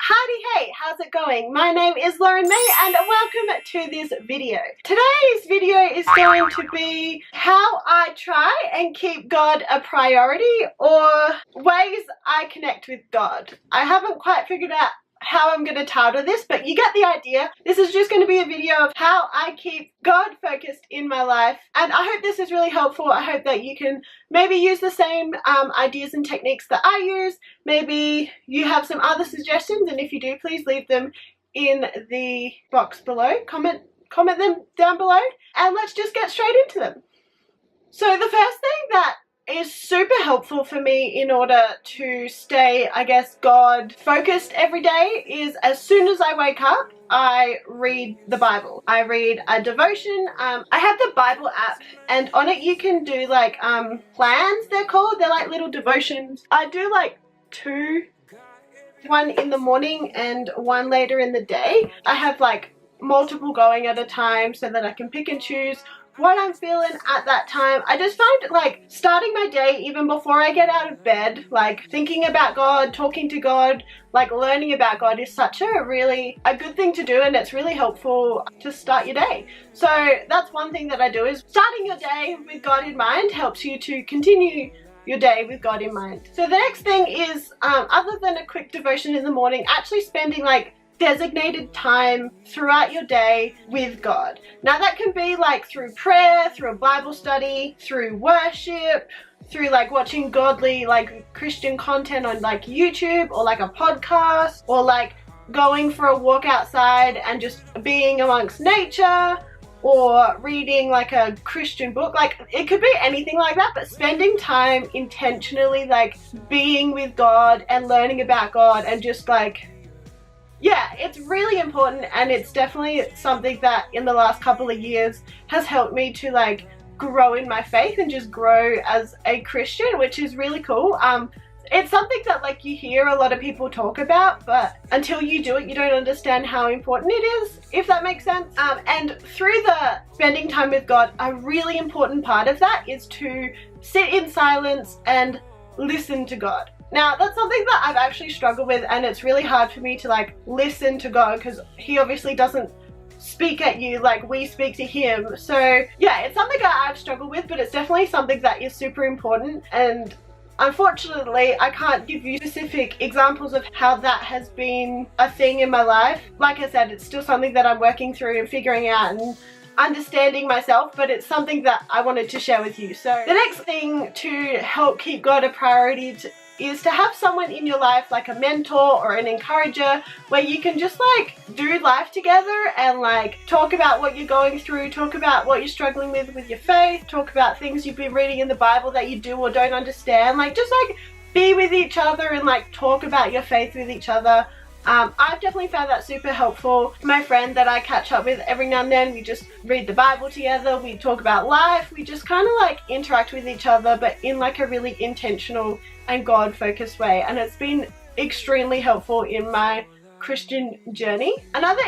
Howdy hey, how's it going? My name is Lauren May and welcome to this video. Today's video is going to be how I try and keep God a priority, or ways I connect with God. I haven't quite figured out how I'm going to title this, but you get the idea. This is just going to be a video of how I keep God focused in my life, and I hope this is really helpful. I hope that you can maybe use the same ideas and techniques that I use. Maybe you have some other suggestions, and if you do, please leave them in the box below. Comment them down below, and let's just get straight into them. So the first thing that is super helpful for me in order to stay, I guess, God focused every day is as soon as I wake up, I read the Bible. I read a devotion. I have the Bible app, and on it you can do like plans, they're called. They're like little devotions. I do like two, one in the morning and one later in the day. I have like multiple going at a time so that I can pick and choose what I'm feeling at that time. I just find like starting my day even before I get out of bed, like thinking about God, talking to God, like learning about God is such a good thing to do, and it's really helpful to start your day. So that's one thing that I do, is starting your day with God in mind helps you to continue your day with God in mind. So the next thing is, other than a quick devotion in the morning, actually spending like designated time throughout your day with God. Now that can be like through prayer, through a Bible study, through worship, through like watching godly like Christian content on like YouTube, or like a podcast, or like going for a walk outside and just being amongst nature, or reading like a Christian book. Like it could be anything like that, but spending time intentionally like being with God and learning about God, and just like, yeah, it's really important, and it's definitely something that in the last couple of years has helped me to like grow in my faith and just grow as a Christian, which is really cool. It's something that like you hear a lot of people talk about, but until you do it, you don't understand how important it is, if that makes sense. And through the spending time with God, a really important part of that is to sit in silence and listen to God. Now that's something that I've actually struggled with, and it's really hard for me to like listen to God because he obviously doesn't speak at you like we speak to him. So yeah, it's something that I've struggled with, but it's definitely something that is super important, and unfortunately I can't give you specific examples of how that has been a thing in my life. Like I said, it's still something that I'm working through and figuring out and understanding myself, but it's something that I wanted to share with you. So the next thing to help keep God a priority is to have someone in your life, like a mentor or an encourager, where you can just like do life together and like talk about what you're going through, talk about what you're struggling with your faith, talk about things you've been reading in the Bible that you do or don't understand, like just like be with each other and like talk about your faith with each other. I've definitely found that super helpful. My friend that I catch up with every now and then, we just read the Bible together, we talk about life, we just kind of like interact with each other, but in like a really intentional and God-focused way, and it's been extremely helpful in my Christian journey. Another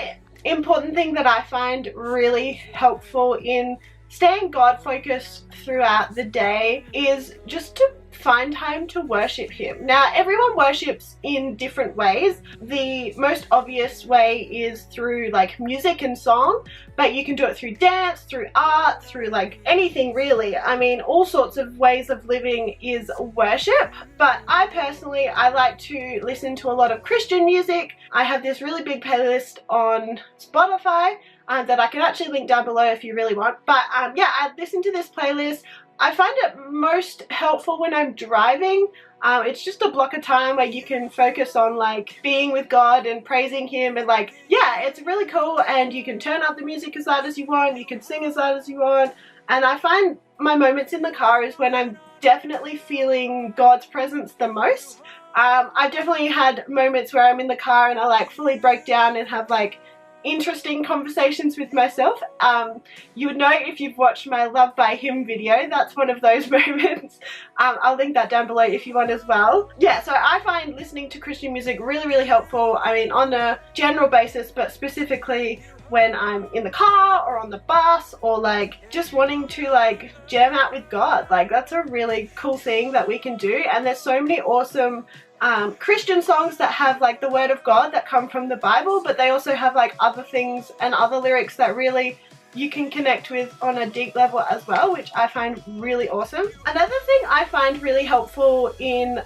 important thing that I find really helpful in staying God-focused throughout the day is just to find time to worship him. Now everyone worships in different ways. The most obvious way is through like music and song, but you can do it through dance, through art, through like anything really. I mean, all sorts of ways of living is worship, but I personally, I like to listen to a lot of Christian music. I have this really big playlist on Spotify that I can actually link down below if you really want, but yeah, I listen to this playlist. I find it most helpful when I'm driving. It's just a block of time where you can focus on like being with God and praising him, and like, yeah, it's really cool, and you can turn up the music as loud as you want, you can sing as loud as you want, and I find my moments in the car is when I'm definitely feeling God's presence the most. I've definitely had moments where I'm in the car and I like fully break down and have like interesting conversations with myself. You would know if you've watched my Love by Him video, that's one of those moments. I'll link that down below if you want as well. Yeah, so I find listening to Christian music really helpful. I mean, on a general basis, but specifically when I'm in the car or on the bus, or like just wanting to like jam out with God. Like that's a really cool thing that we can do, and there's so many awesome Christian songs that have like the word of God that come from the Bible, but they also have like other things and other lyrics that really you can connect with on a deep level as well, which I find really awesome. Another thing I find really helpful in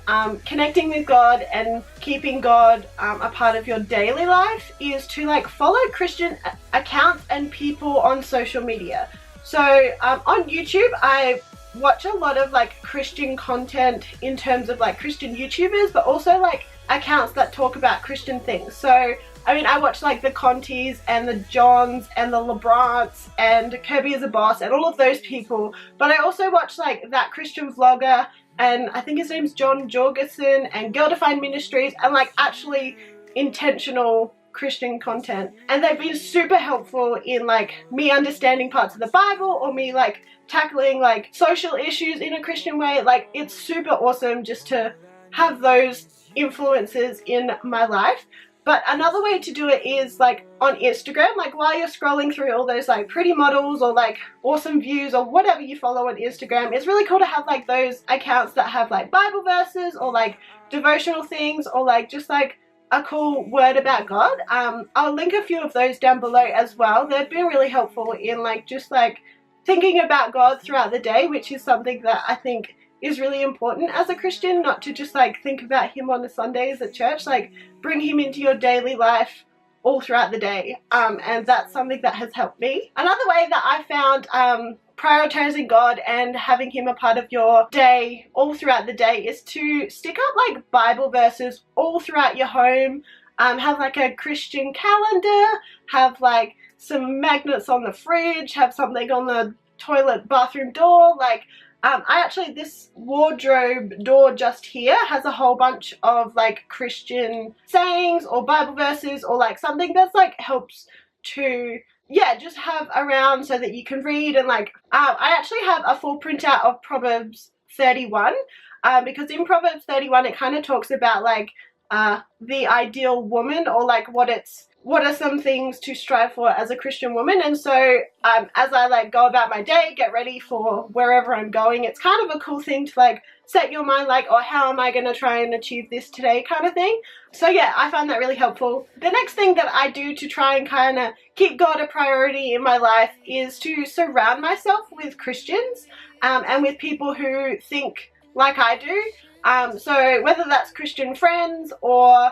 connecting with God and keeping God a part of your daily life is to like follow Christian accounts and people on social media. So on YouTube, I watch a lot of like Christian content in terms of like Christian YouTubers, but also like accounts that talk about Christian things. So I mean, I watch like the Contis and the Johns and the LeBrants and Kirby is a Boss and all of those people, but I also watch like That Christian Vlogger, and I think his name's John Jorgensen, and Girl Defined Ministries, and like actually intentional Christian content. And they've been super helpful in like me understanding parts of the Bible, or me like tackling like social issues in a Christian way. Like, it's super awesome just to have those influences in my life. But another way to do it is like on Instagram, like while you're scrolling through all those like pretty models or like awesome views or whatever you follow on Instagram, it's really cool to have like those accounts that have like Bible verses or like devotional things or like just like a cool word about God. I'll link a few of those down below as well. They've been really helpful in like just like thinking about God throughout the day, which is something that I think is really important as a Christian, not to just like think about him on the Sundays at church, like bring him into your daily life all throughout the day. And that's something that has helped me. Another way that I found prioritizing God and having him a part of your day all throughout the day is to stick up like Bible verses all throughout your home. Have like a Christian calendar, have like some magnets on the fridge, have something on the toilet bathroom door. Like this wardrobe door just here has a whole bunch of like Christian sayings or Bible verses or like something that's like helps to, yeah, just have around so that you can read. And like I actually have a full printout of Proverbs 31 because in Proverbs 31 it kind of talks about like the ideal woman, or like what are some things to strive for as a Christian woman. And so as I like go about my day, get ready for wherever I'm going, it's kind of a cool thing to like set your mind like, oh, how am I going to try and achieve this today kind of thing. So yeah, I find that really helpful. The next thing that I do to try and kind of keep God a priority in my life is to surround myself with Christians and with people who think like I do. So whether that's Christian friends or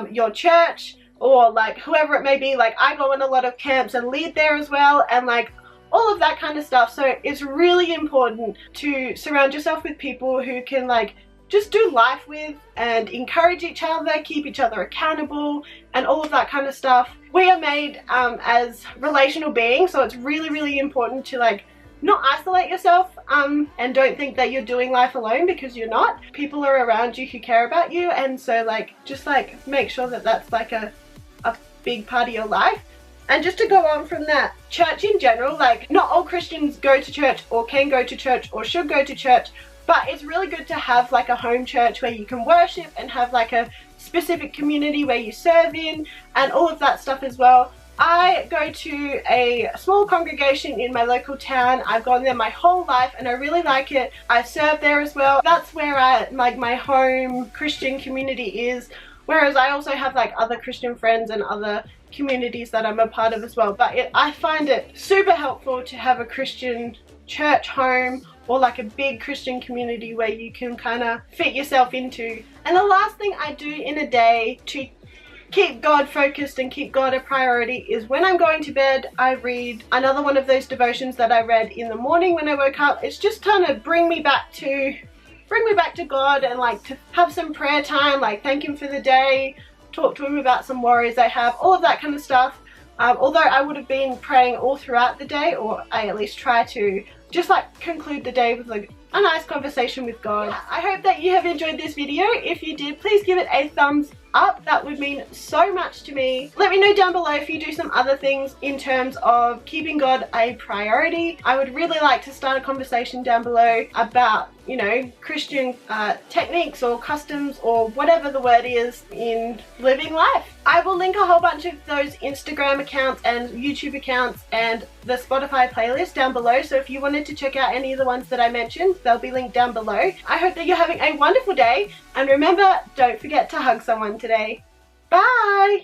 your church, or like whoever it may be, like I go in a lot of camps and lead there as well, and like all of that kind of stuff. So it's really important to surround yourself with people who can like just do life with and encourage each other, keep each other accountable, and all of that kind of stuff. We are made as relational beings, so it's really, really important to like not isolate yourself and don't think that you're doing life alone, because you're not. People are around you who care about you, and so like just like make sure that that's like a big part of your life. And just to go on from that, church in general, like not all Christians go to church or can go to church or should go to church, but it's really good to have like a home church where you can worship and have like a specific community where you serve in and all of that stuff as well. I go to a small congregation in my local town. I've gone there my whole life and I really like it. I serve there as well. That's where like my home Christian community is. Whereas I also have like other Christian friends and other communities that I'm a part of as well. But I find it super helpful to have a Christian church home or like a big Christian community where you can kind of fit yourself into. And the last thing I do in a day to keep God focused and keep God a priority is when I'm going to bed, I read another one of those devotions that I read in the morning when I woke up. It's just kind of bring me back to God and like to have some prayer time, like thank him for the day, talk to him about some worries I have, all of that kind of stuff. Although I would have been praying all throughout the day, or I at least try to just like conclude the day with like a nice conversation with God. Yeah, I hope that you have enjoyed this video. If you did, please give it a thumbs up. That would mean so much to me. Let me know down below if you do some other things in terms of keeping God a priority. I would really like to start a conversation down below about you know, Christian techniques or customs or whatever the word is in living life. I will link a whole bunch of those Instagram accounts and YouTube accounts and the Spotify playlist down below, so if you wanted to check out any of the ones that I mentioned, they'll be linked down below. I hope that you're having a wonderful day, and remember, don't forget to hug someone today. Bye!